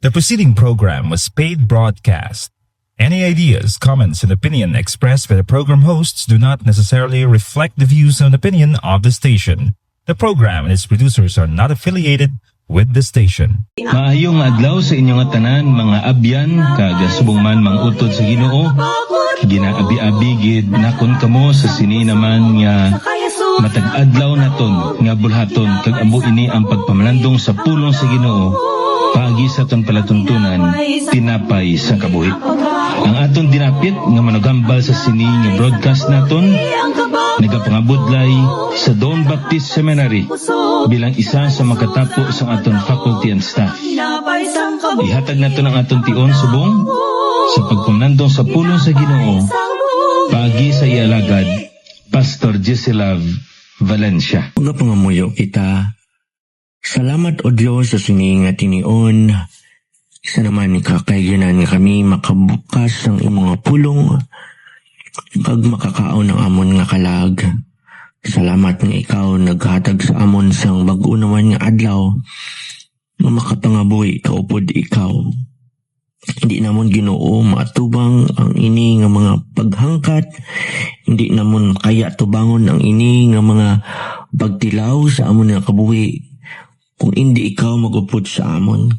The preceding program was paid broadcast. Any ideas, comments, and opinion expressed by the program hosts do not necessarily reflect the views and opinion of the station. The program and its producers are not affiliated with the station. Maayong adlaw sa inyong tanan mga abyan kaga subong man mangutod sa Ginoo. Ginaabi-abigid nakon kamo sa sini naman nga matag adlaw naton nga bulhaton kag ambo ini ang pagpamalandong sa pulong sa Ginoo. Paagi sa ton palatuntunan tinapay sa kabuhi. Ang aton dinapit nga manugambal sa sini nga broadcast naton nagapangabudlay sa Don Baptist Seminary bilang isa sa makatapo sa aton faculty and staff. Ihatag naton ang aton tion subong sa pagpamlandong sa pulong sa Ginoo paagi sa ialagad Pastor Giselav Valencia. Mga pangamuyo kita, salamat o Diyos sa sining at tinion. Isa naman ni kakaiganan nga kami makabukas ng imong pulong kag makakaon ng amon nga kalag. Salamat nga ikaw naghatag sa amon sang bag-o naman nga adlaw nga makapangabuhi kaupod ikaw. Hindi namon Ginoo maatubang ang ini nga mga paghangkat, hindi namon kaya tubangon ang ini nga mga pagtilaw sa amon nga kabuhi kung hindi ikaw magupod sa amon.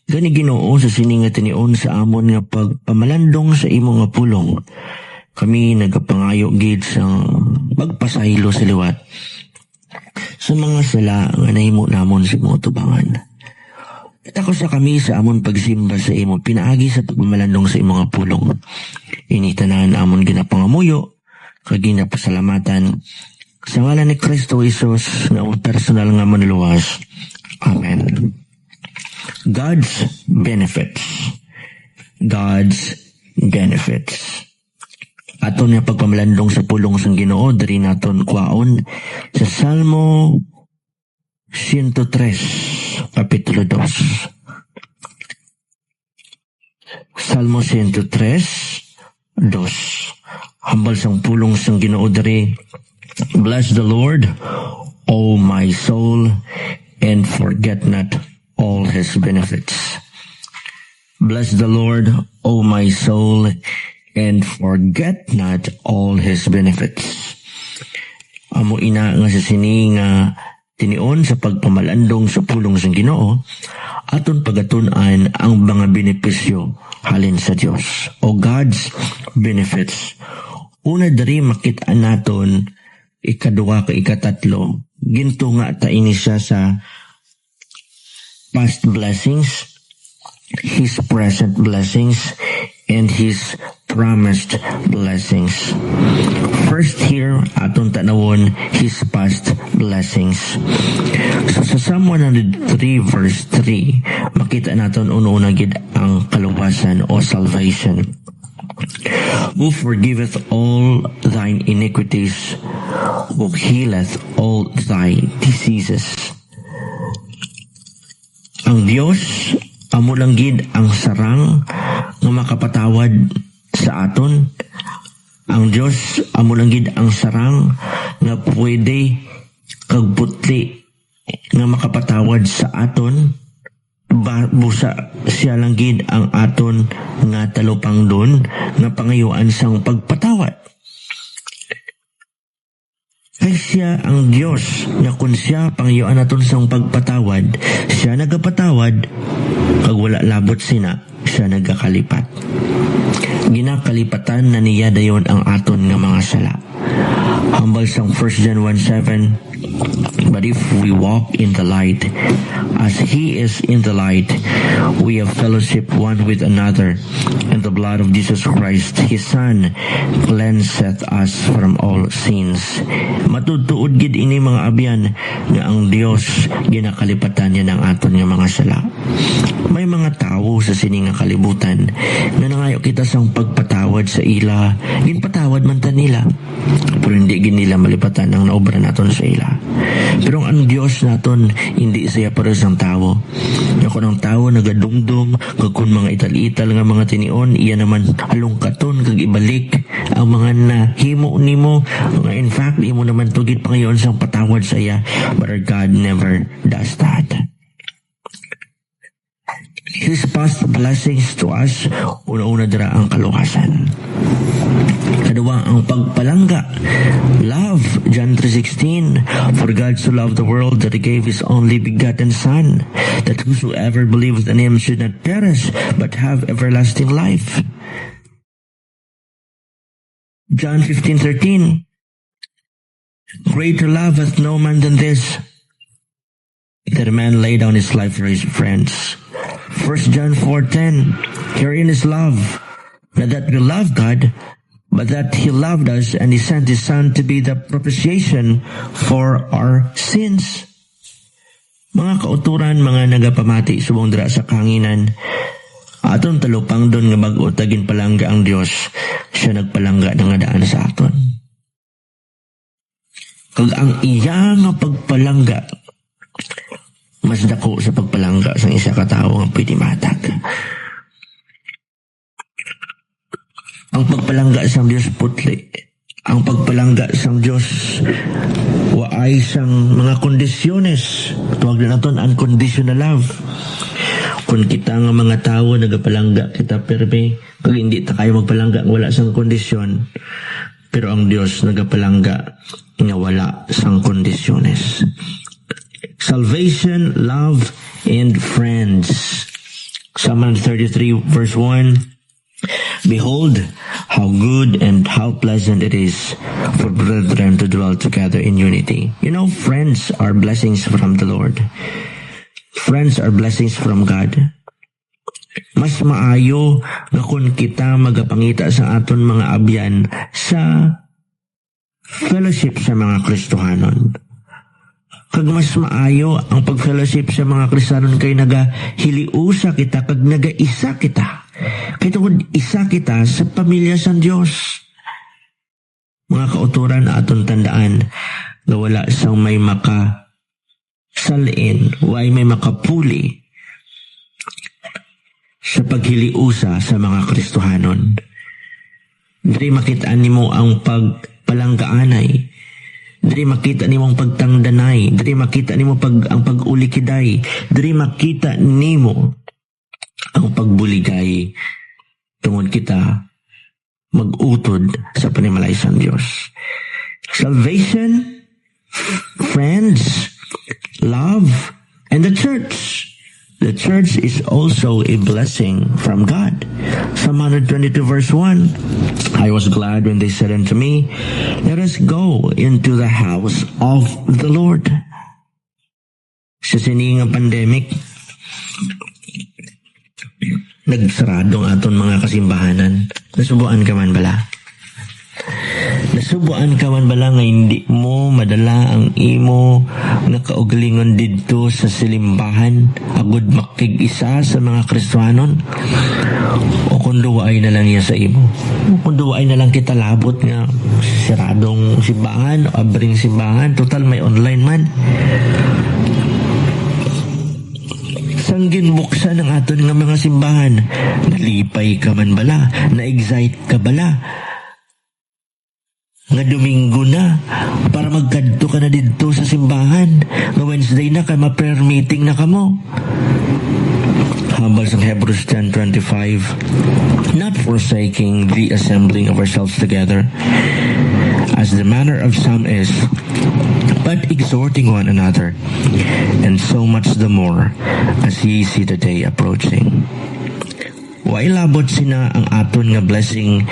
Gani Ginoo sa sininga tinion sa amon nga pagpamalandong sa imo nga pulong. Kami nagapangayo gid sa magpasaylo sa liwat sa mga sala nga nahimo namon sa mga tubangan. At ako sa kami sa amon pagsimba sa imo, pinaagi sa pagmamalandong sa imo nga pulong. Initanan amon ginapangamuyo, kag ginapasalamatan sa ngalan ni Kristo Jesus na personal nga manluwas. Amen. God's benefits. God's benefits. Aton nga pagpamalandong sa pulong sang Ginoo diri naton kwaon sa Salmo 103 kapitulo 2. Salmo 103 2. Hambal sang pulong sang Ginoo diri. Bless the Lord, O my soul, and forget not all his benefits. Bless the Lord, O my soul, and forget not all his benefits. Amo ina nga sa sini nga tinion sa pagpamalandong sa pulong sang Ginoo, aton pagatun-an ang mga benepisyo halin sa Dios o God's benefits. Una diri makita naton ikaduha ka ikatatlo ginto nga ta ini siya sa past blessings, his present blessings, and his promised blessings. First here, aton tanawon his past blessings. So sa Psalm 103 verse 3, makita naton una-una gid ang kaluwasan o salvation. Who forgiveth all thine iniquities, who healeth all thy diseases. Ang Dios amo lang gid ang sarang nga makapatawad sa aton. Ang Dios amo lang gid ang sarang nga pwede kag putli nga makapatawad sa aton. Busa siya lang gid ang aton nga talupangdon nga pangayuan sang pagpatawad. Kay siya ang Dios nga kun siya pangayuan naton sang pagpatawad, siya nagapatawad kag wala labot sina, siya nagakalipat. Ginakalipatan na niya dayon ang aton nga mga sala. Hambal sang 1 John 1:7, but if we walk in the light, as He is in the light, we have fellowship one with another, and the blood of Jesus Christ, His Son, cleanseth us from all sins. Matutuod gid ini mga abyan nga ang Dios ginakalipatan niya ng aton nga mga sala. May mga tao sa sining nga kalibutan nga nangayo kita sang pagpatawad sa ila, ginpatawad man ta nila, pero hindi gid nila malipatan ang naobra naton sa ila. Pero ang Dios naton hindi siya para sang tao. Ako ng tao nagadumdum kag kun mga ital-ital nga mga tinion, iya naman halongkaton kag ibalik ang mga nahimo nimo nga in fact imo naman tugid pangayon sang patawad sa iya, but our God never does that. His past blessings to us, una-una dira ang kaluwasan. Kadua, ang pagpalangga. Love, John 3:16. For God so loved the world that He gave His only begotten Son, that whosoever believes in Him should not perish, but have everlasting life. John 15:13. Greater love hath no man than this, that a man lay down his life for his friends. 1 John 4:10. Herein is love, not that we love God, but that He loved us and He sent His Son to be the propitiation for our sins. Mga kauturan, mga nagapamati, subong dira sa kanginan, aton talupang doon nga mag-utagin palangga ang Dios, siya nagpalangga na nga daan sa aton. Kag ang iya nga pagpalangga, mas dako sa pagpalangga sa isa ka tawo nga pwede matag. Ang pagpalangga sa Diyos putli. Ang pagpalangga sa Diyos waay sang mga kondisyones. Tuwag na naton unconditional love. Kung kita nga mga tao nagapalangga kita perme, kung hindi ta kayo magpalangga wala sang kondisyon. Pero ang Diyos nagapalangga nga wala sang kondisyones. Salvation, love, and friends. Psalm 33 verse 1. Behold, how good and how pleasant it is for brethren to dwell together in unity. You know, friends are blessings from the Lord. Friends are blessings from God. Mas maayo nga kung kita magapangita sa aton mga abyan sa fellowship sa mga Kristohanon. Kag mas maayo ang pag-fellowship sa mga Kristohanon kay nagahiliusa kita, kag nagaisa kita. Kaya tungkol isa kita sa pamilya sa Diyos. Mga kauturan na aton tandaan na wala sang may makasalin, way may makapuli sa paghiliusa sa mga Kristohanon. Diri makitaan nimo ang pagpalanggaanay. Diri makita nimo ang pagtangdanay. Diri makita nimo ang pag-ulikiday. Diri makita nimo ang pagbuligay tungod kita mag-utod sa panimalay sa Diyos. Salvation, friends, love, and the church. The church is also a blessing from God. Psalm 122 verse 1. I was glad when they said unto me, let us go into the house of the Lord. Sa siningang pandemic, nagsarado ang aton mga kasimbahanan. Nasubuan ka man bala? Nasubuan ka man bala nga hindi mo madala ang imo nga kaugalingon didto sa silimbahan agud makig-isa sa mga Kristohanon? O kung duwaay na lang niya sa imo? O kung duwaay na lang kita labot nga siradong simbahan o abring simbahan? Total may online man. Sanggin buksan ang aton nga mga simbahan. Nalipay ka man bala? Na-excite ka bala? Nga Domingo na para magkadto ka na dito sa simbahan. Nga Wednesday na ka ma-prayer meeting na kamo. Hambal sa Hebrews 10:25, not forsaking the assembling of ourselves together, as the manner of some is, but exhorting one another, and so much the more as ye see the day approaching. Wa ilabot sina ang aton nga blessing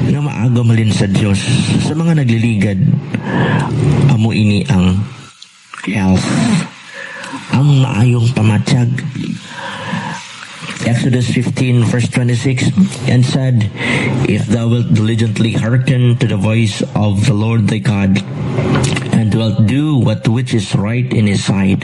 nga maaga malin sa Dios sa mga nagliligad. Amo ini ang health, ang maayong pamatyag. Exodus 15 verse 26, and said, if thou wilt diligently hearken to the voice of the Lord thy God, and wilt do what which is right in his sight,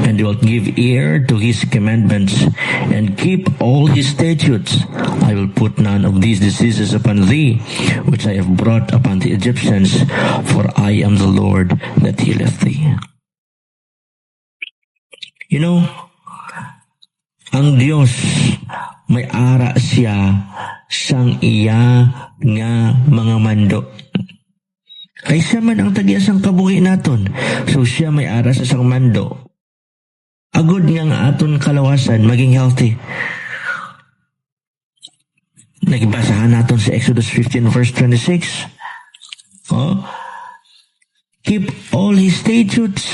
and wilt give ear to his commandments, and keep all his statutes, I will put none of these diseases upon thee, which I have brought upon the Egyptians, for I am the Lord that healeth thee. You know, ang Diyos may ara siya sang iya nga mga mando. Kay siya man ang tagias ang kabuhi naton. So siya may ara sa sang mando. agud nga aton kalawasan maging healthy. Nagbasahan naton sa Exodus 15 verse 26. Keep all his statutes.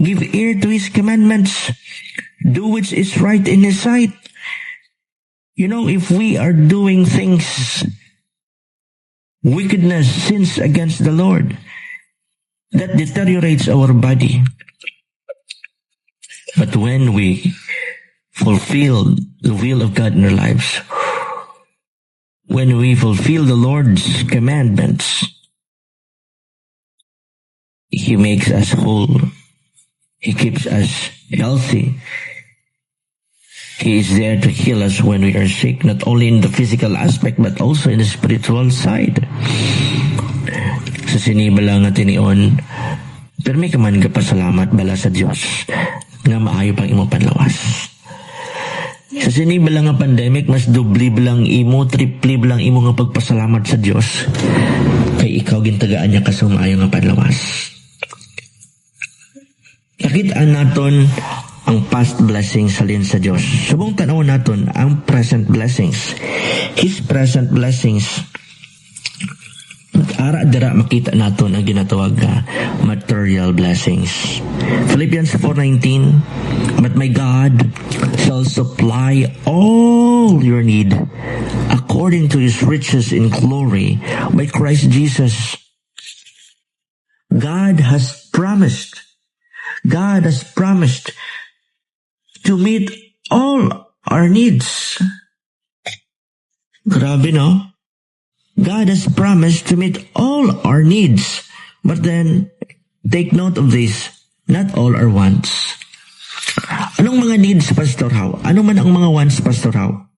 Give ear to his commandments. Do which is right in his sight. You know, if we are doing things, wickedness, sins against the Lord, that deteriorates our body. But when we fulfill the will of God in our lives, when we fulfill the Lord's commandments, He makes us whole. He keeps us healthy. He is there to heal us when we are sick, not only in the physical aspect, but also in the spiritual side. Sa sinibala nga tinion, pero may kaman ka pasalamat bala sa Diyos nga maayo pang imo panlawas. Sa sinibala nga pandemic, mas dubli bilang imo, tripli bilang imo nga pagpasalamat sa Diyos kay ikaw gintagaan niya kasong maayo nga panlawas. Nakitaan naton ang past blessings halin sa Diyos. Subong tanaw naton ang present blessings. His present blessings, ara dira makita naton ang ginatawag nga material blessings. Philippians 4:19, but my God shall supply all your need according to his riches in glory by Christ Jesus. God has promised to meet all our needs. Grabe, no? God has promised to meet all our needs. But then, take note of this, not all our wants. Anong mga needs, Pastor How? Ano man ang mga wants, Pastor How?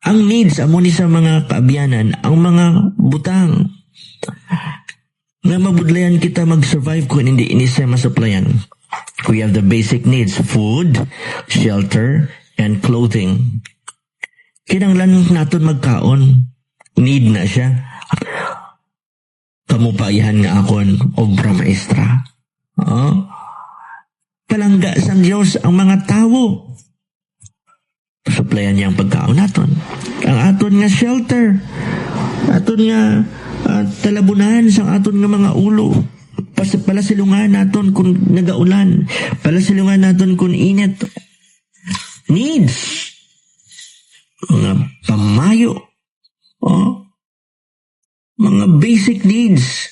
Ang needs, amuni sa mga kaabyanan, ang mga butang, nga mabudlayan kita mag-survive kung hindi siya masuplayan. We have the basic needs, food, shelter, and clothing. Kinanglan natin magkaon. Need na siya. Kamupaihan nga akon, obra maestra. Palangga sa Diyos ang mga tao. Suplayan niya ang pagkaon natin. Ang aton nga shelter. Aton nga talabunan sa aton nga mga ulo. Palasilungan naton kung nagaulan. Palasilungan naton kung init. Needs. Mga pamayo. Mga basic needs.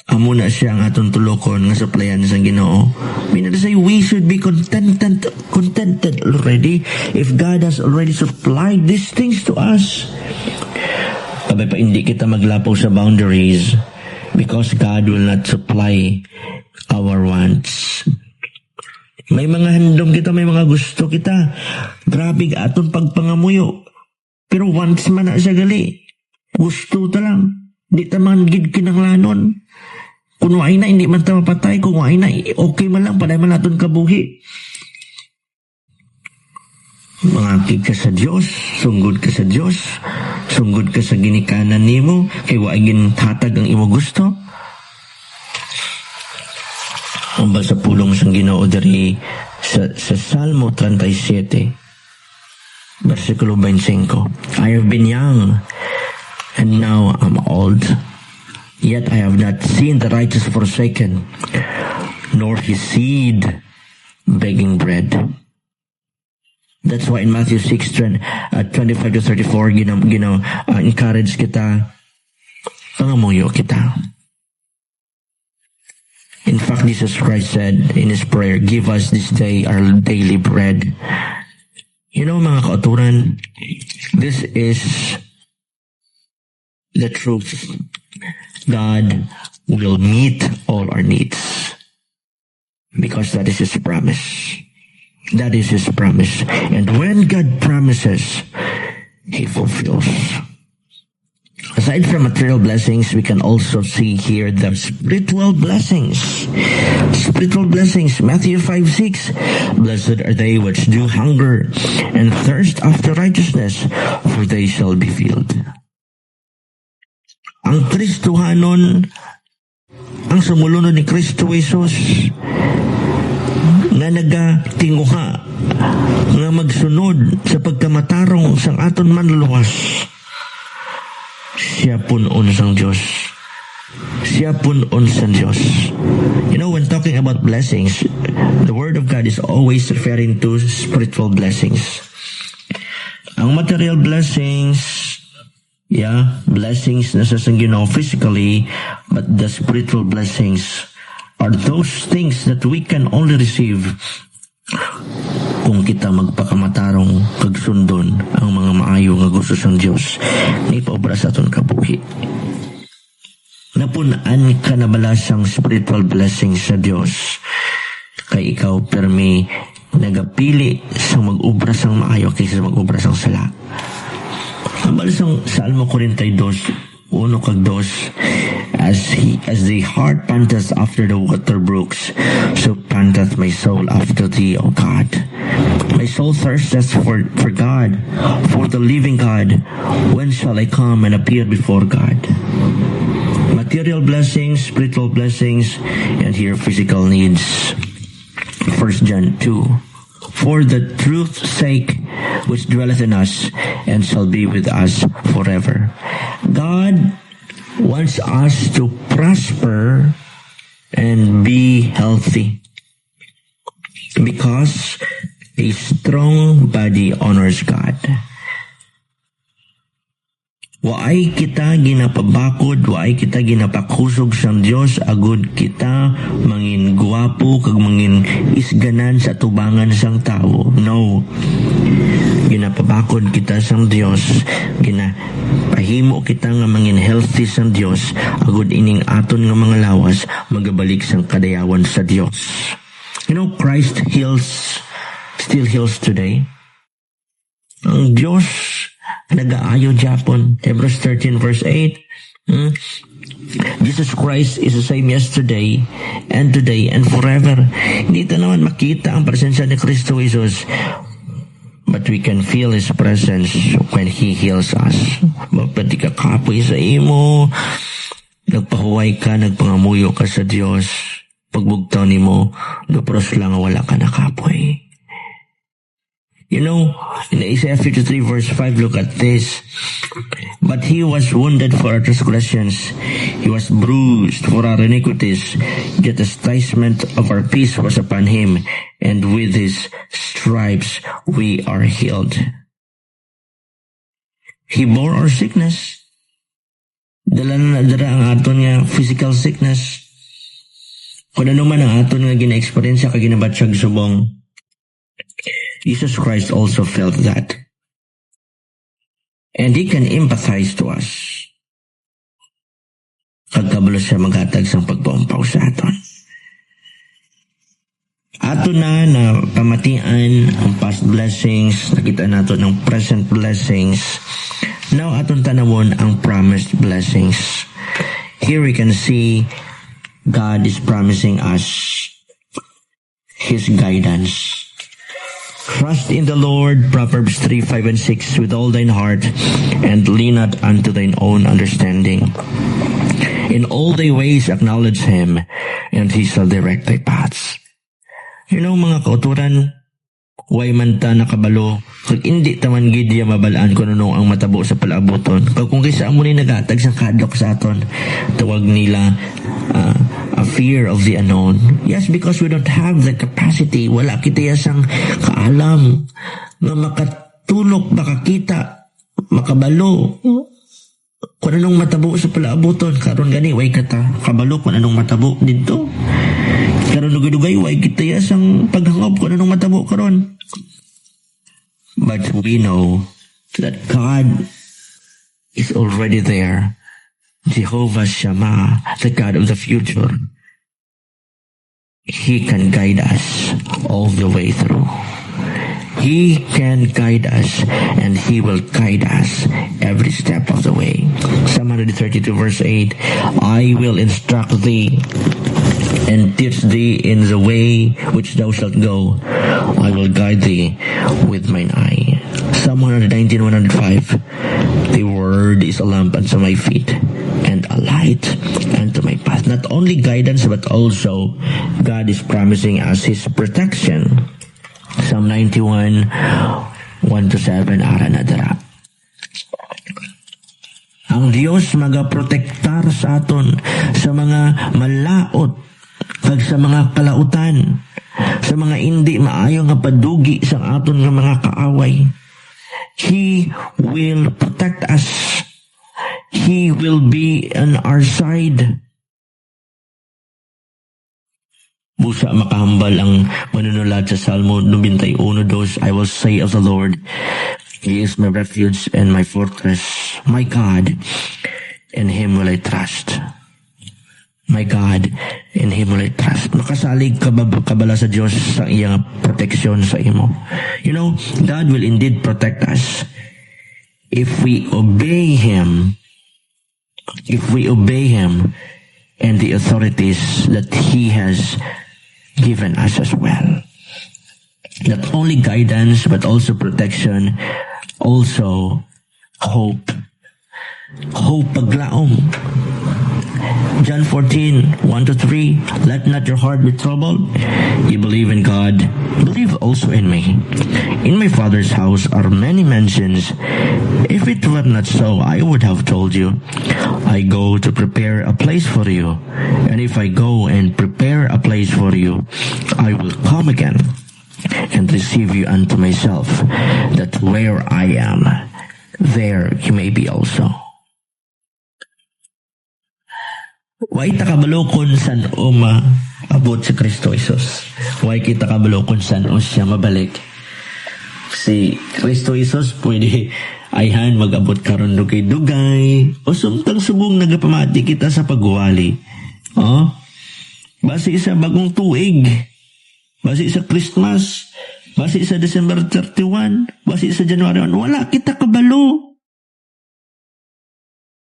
Amo na siya ang atong tulokon nga supplyan sa Ginoo. Meaning to say, we should be contented already if God has already supplied these things to us. Kabay pa hindi kita maglapaw sa boundaries because God will not supply our wants. May mga handom kita, may mga gusto kita. Grabe atong pagpangamuyo. Pero wants man na siya gali. Gusto ta lang. Di ta man gid kinanglanon. Kung waay na, hindi man ta mapatay. Kung waay na, okay man lang. Paday man natin kabuhi. Mangakig ka sa Diyos. Sunggod ka sa Diyos. Sunggod ka sa ginikanan nimo. Kay waay ginhatag ang imo gusto. Ang sa pulong sang Ginoo diri sa Salmo 37 versikulo 25. I have been young and now I'm old, yet I have not seen the righteous forsaken, nor his seed begging bread. That's why in Matthew 6:25 to 34 encourage kita, pangamuyo kita. In fact, Jesus Christ said in His prayer, give us this day our daily bread. You know, mga kauturan, this is the truth. God will meet all our needs because that is His promise. That is His promise. And when God promises, He fulfills. Aside from material blessings, we can also see here the spiritual blessings. Spiritual blessings. Matthew 5:6. Blessed are they which do hunger and thirst after righteousness, for they shall be filled. Ang Kristohanon, ang sumulunod ni Kristo Jesus, nga nagatinguha nga magsunod sa pagkamatarong sang aton manluwas, siya punon sang Diyos. Siya punon sang Diyos. You know, when talking about blessings, the Word of God is always referring to spiritual blessings. Ang material blessings, blessings na sa Ginoo physically, but the spiritual blessings are those things that we can only receive kung kita magpakamatarong kagsundon ang mga maayo nga gusto sang Dios ni paobra sa aton kabuhi. Napunaan ka na balasang spiritual blessings sa Dios kay ikaw permi nagapili sa mag-ubra sang maayo kaysa mag-ubra sang sala. Ang balasang Salmo 42, 1-2, as the heart panteth after the water brooks, so panteth my soul after thee, O God. My soul thirsteth for God, for the living God. When shall I come and appear before God? Material blessings, spiritual blessings, and here physical needs. 1 John 2. For the truth's sake which dwelleth in us and shall be with us forever. God wants us to prosper and be healthy because a strong body honors God. Waay kita ginapabakod, waay kita ginapakusog sang Dios agud kita mangin guwapo kag mangin isganan sa tubangan sang tawo. No. Ginapabakod kita sang Dios, ginapahimo kita nga mangin healthy sang Dios agud ining aton nga mga lawas magabalik sang kadayawan sa Dios. You know, Christ still heals today. Ang Dios nag-aayo Japon. Hebrews 13 verse 8. Jesus Christ is the same yesterday and today and forever. Hindi ito naman makita ang presensya ni Kristo Jesus, but we can feel His presence when He heals us. Pati ka kapoy sa imo, nagpahuway ka, nagpangamuyo ka sa Dios, pagbugtaw ni mo, dupros lang wala ka na kapoy. You know, in Isaiah 53 verse 5, look at this. But He was wounded for our transgressions. He was bruised for our iniquities. The chastisement of our peace was upon Him, and with His stripes we are healed. He bore our sickness. Dala na nadara ang aton nga physical sickness. Kung ano man ang aton nga gina-experience kag ginabatsyag subong, Jesus Christ also felt that. And He can empathize to us. Kagkabalo siya maghatag sang pagpaumpaw sa aton. Ato na pamatian ang past blessings, nakita nato ng present blessings. Now aton tanawon ang promised blessings. Here we can see God is promising us His guidance. Trust in the Lord, Proverbs 3, 5, and 6, with all thine heart, and lean not unto thine own understanding. In all thy ways acknowledge Him, and He shall direct thy paths. You know, mga kauturan, way man ta nakabalo, kag hindi taman gidya mabalaan kung ano ang matabo sa palabuton. Kag kung kaysa amo ni nagatag sa kadlok sa aton, tawag nila a fear of the unknown. Yes, because we don't have the capacity, wala kita yasang kaalam na makatulok, makakita, makabalo kung anong matabo sa palaabuton. Karon gani, way kata kabalo kung anong matabo dito. Karon dugay-dugay, way kita yasang paghangob kung anong matabo karon. But we know that God is already there. Jehovah Shammah, the God of the future. He can guide us all the way through. He can guide us, and He will guide us every step of the way. Psalm 132 verse 8, I will instruct thee and teach thee in the way which thou shalt go. I will guide thee with mine eye. Psalm 119, 105, the word is a lamp unto my feet, and a light unto my path. Not only guidance, but also God is promising us His protection. Psalm 91, 1-7, ara na dara. Ang Dios magaprotektar sa aton sa mga malaot kag sa mga kalautan, sa mga hindi maayo nga padugi sa aton nga mga kaaway. He will protect us. He will be on our side. Busa makahambal ang manunulat sa Salmo 91:2, I will say of the Lord, He is my refuge and my fortress, my God, in Him will I trust. My God, in Him will I trust. Makasalig kabala sa Diyos sa iyang proteksyon sa imo. You know, God will indeed protect us if we obey Him. If we obey Him and the authorities that He has given us as well. Not only guidance, but also protection, also hope. Hope paglaom. John 14:1-3, let not your heart be troubled. You believe in God, believe also in me. In my Father's house are many mansions. If it were not so, I would have told you. I go to prepare a place for you. And if I go and prepare a place for you, I will come again and receive you unto myself, that where I am, there you may be also. Why takabalo kung saan abot si Kristo Jesus? Why kita kabalo kung saan siya mabalik? Si Kristo Jesus pwede ayhan mag-abot karon dugay o sumtang subong nagapamati kita sa pagwali. Base sa bagong tuig, base sa Christmas, base sa December 31, base sa January 1, wala kita kabalo.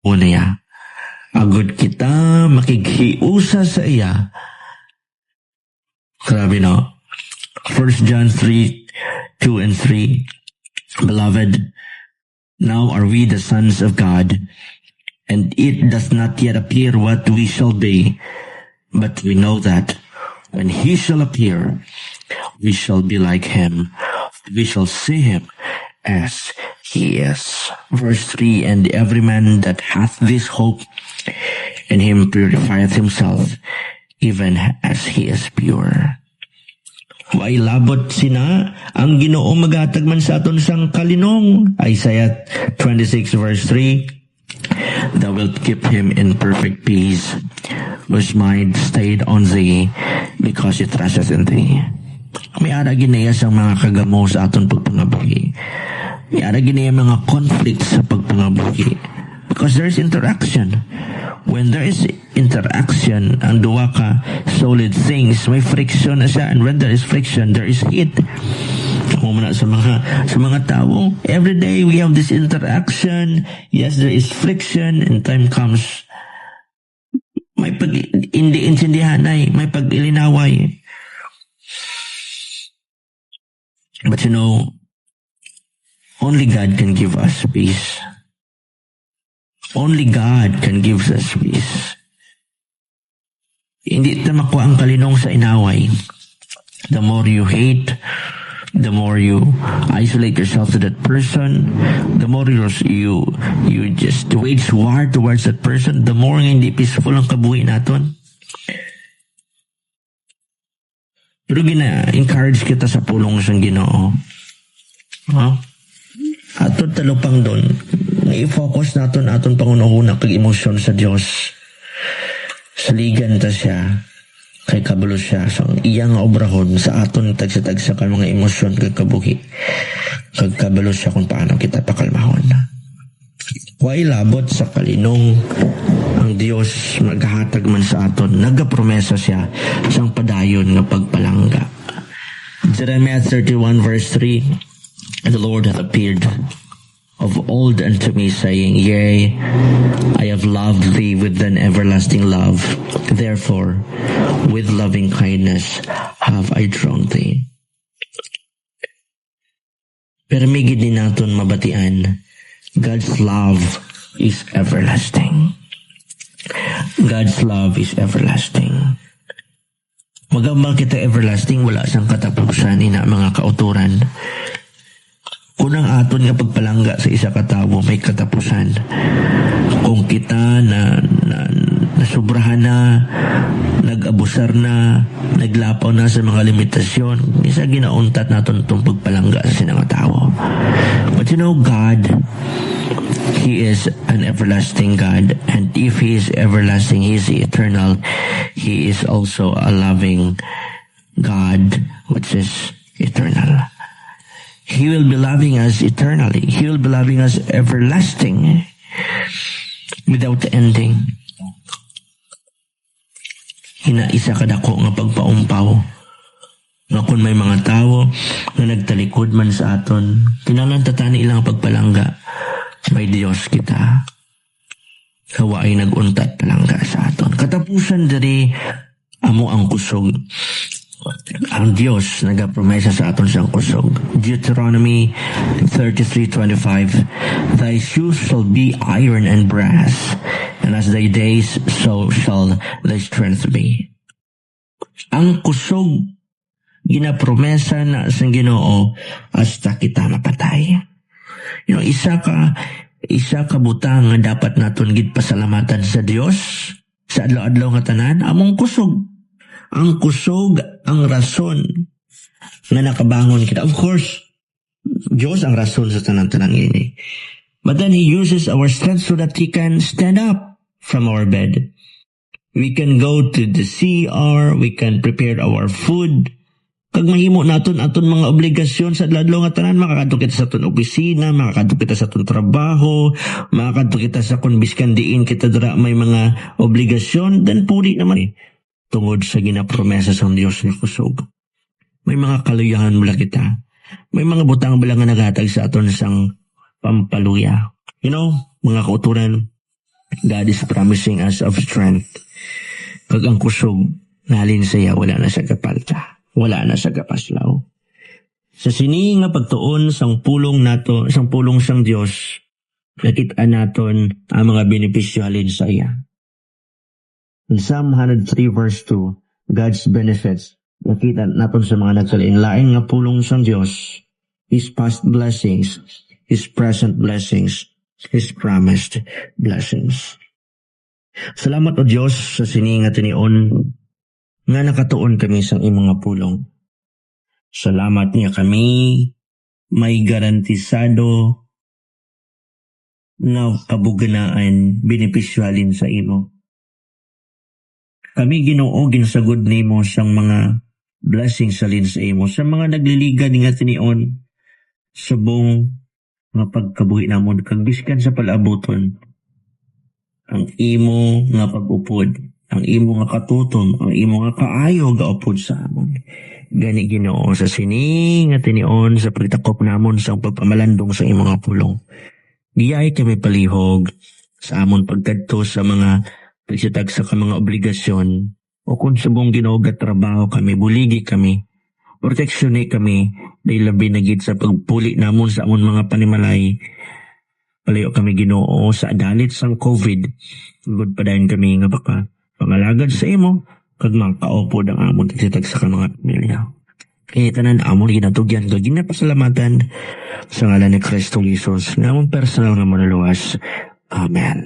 Una ya, agad kita makighiusa sa iya. Grabe no? 1 John 3:2-3, Beloved, now are we the sons of God, and it does not yet appear what we shall be, but we know that when He shall appear, we shall be like Him. We shall see Him as He is. Verse 3, and every man that hath this hope in Him purifieth himself, even as He is pure. Why labot sina ang Ginoo magatag man sa aton sang kalinong. Isaiah 26 verse 3, Thou wilt keep him in perfect peace, whose mind stayed on Thee, because he trusteth in Thee. May ara ginaya sa mga kagamo sa aton pagpangabuhi. May ara ginaya mga conflicts sa pagpangabuhi. Because there is interaction. When there is interaction, ang duwa ka solid things, may friction na siya. And when there is friction, there is heat. Muna sa mga tao, every day we have this interaction. Yes, there is friction, and time comes, may pag-indi-insindihan ay, may pag-ilinaway. But you know, only God can give us peace. Only God can give us peace. Hindi ito makuha ang kalinong sa inaway. The more you hate, the more you isolate yourself to that person, the more you just wage war towards that person, the more hindi peaceful ang kabuhi naton. Pero gina-encourage kita sa pulong sang Ginoo. Aton talupang doon, i-focus naton aton pangunahuna kag emosyon sa Dios. Saligan ta siya, kay kabalo siya sa iyang obrahon sa aton tagsa-tagsa ka mga emosyon kag kabuhi. Kag kabalo siya kung paano kita pakalmahon. Way labot sa kalinong ang Dios maghatag man sa aton, nagapromesa siya sang padayon nga pagpalangga. Jeremiah 31 verse 3, And the Lord hath appeared of old unto me, saying, Yea, I have loved thee with an everlasting love. Therefore, with loving kindness have I drawn thee. Pero may gid din naton mabatian, God's love is everlasting. God's love is everlasting. Magambal kita everlasting, wala siyang katapusan ina mga kauturan. Kunang aton nga pagpalangga sa isa ka tawo may katapusan. Kung kita nasubrahan na, nag-abusar na, naglapaw na sa mga limitasyon, isa ginauntat naton itong pagpalangga sa sinang tao. But you know, God, He is an everlasting God, and if He is everlasting, He is eternal. He is also a loving God, which is eternal. He will be loving us eternally. He will be loving us everlasting, without ending. Hinaisa kadako nga pagpaumpaw nga kung may mga tao nga nagtalikod man sa aton, kinahanglan ilang pagpalangga. May Diyos kita. Kawa ay naguntat palangga sa aton. Katapusan diri amo ang kusog. Ang Diyos nagapromesa sa aton siyang kusog. Deuteronomy 33:25, Thy shoes shall be iron and brass, and as thy days, so shall thy strength be. Ang kusog ginapromesa na sa Ginoo hasta kita mapatay. You know, isa ka butang nga dapat naton gid pasalamatan sa Dios sa adlaw-adlaw nga tanan, among kusog. Ang kusog ang rason nga nakabangon kita. Of course, Diyos ang rason sa tanan-tanan ini. But then He uses our strength so that He can stand up from our bed. We can go to the CR, we can prepare our food. Kag mahimo naton aton mga obligasyon sa adlaw nga tanan, makakadto kita sa aton opisina, makakadto kita sa aton trabaho, makakadto kita sa kun biskan diin kita dira may mga obligasyon, then puri naman tungod sa ginapromesa sa Dios nga kusog. May mga kaluyahan mula kita. May mga butang bala nga naghatag sa aton sang pampaluya. You know, mga kauturan, God is promising us of strength. Kag ang kusog, nalin saya, wala na sa kapalta. Wala na sa kapaslaw. Sa sini nga pagtuon sang pulong nato, sang pulong sang Dios, nakita naton ang mga benepisyo halin sa iya. In Psalm 103 verse 2, God's benefits, nakita naton sa mga nagkalain-lain nga pulong sang Dios, His past blessings, His present blessings, His promised blessings. Salamat o Dios sa sini nga tinion nga nakatuon kami sa imong pulong. Salamat niya kami may garantisado na kabuganaan benepisyohalin sa imo. Kami Ginoo ginsagod nimo sang mga blessings salin sa imo, sa mga nagliliga ni nga tinion subong nga pagkabuhi namon kag biskan sa palabuton ang imo nga pag-upod, ang imo nga katutom, ang imo nga kaayo gaupod sa amon. Gani Ginoo sa sini nga tinion sa pagtakop namon sang pagpamalandong sa imo nga pulong. Giyay kami palihog sa amon pagkadto sa mga pagsitag sa mga obligasyon o kung subong Ginoo trabaho kami, buligi kami, proteksyon kami, dahil labi na gid sa pagpuli namon sa amon mga panimalay. Palayo kami Ginoo sa adalit sang COVID. Tugod pa dayon kami nga baka pangalagad sa imo, kag makaupod ang amon pagsitag sa mga pamilya. Kaya tanan amon ginatugyan kag ginapasalamatan sa ngalan ni Kristo Jesus nga amon personal nga manuluwas. Amen.